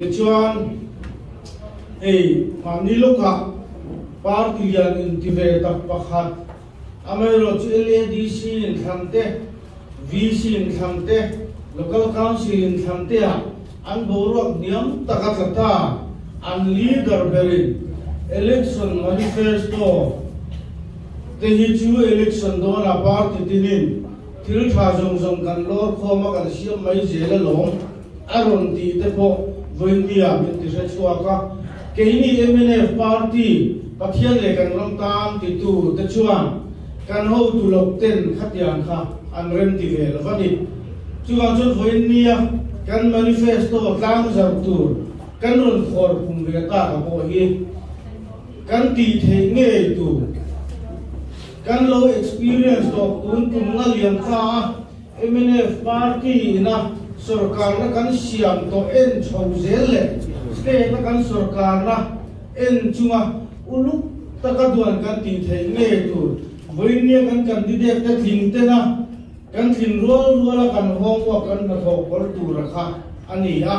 Chuan mani loka partiyan intive tak pakhat amero chu LADC in thamte VC in thamte local council in thamte an boruak niam takatlata an leader berin election manifesto te hi chu election do na party tinin thil tha jong jong kan lor khoma kan siam mai jela lom aron ti te po India min ti chuaka keini MNF party pathian le kan ram tam ti tu te chuan kan ho tu lok ten khatian kha an rem ti vel vani chuan chon India kan manifesto tlang zar tur kan ron khor phum ve ta ka bo hi kan ti the nge tu kan lo experience to kun tum ngal yam kha MNF party na सरकार ना कन सियाम तो एन चौजेल ले स्टेट ना कन सरकार ना एन चुमा उलु तकदुआन कन तीथे ने तू वैन्य कन कैंडिडेट ते थिंगते ना कन थिन रोल रोला कन होम वा कन ना थोक पर तू रखा अनिया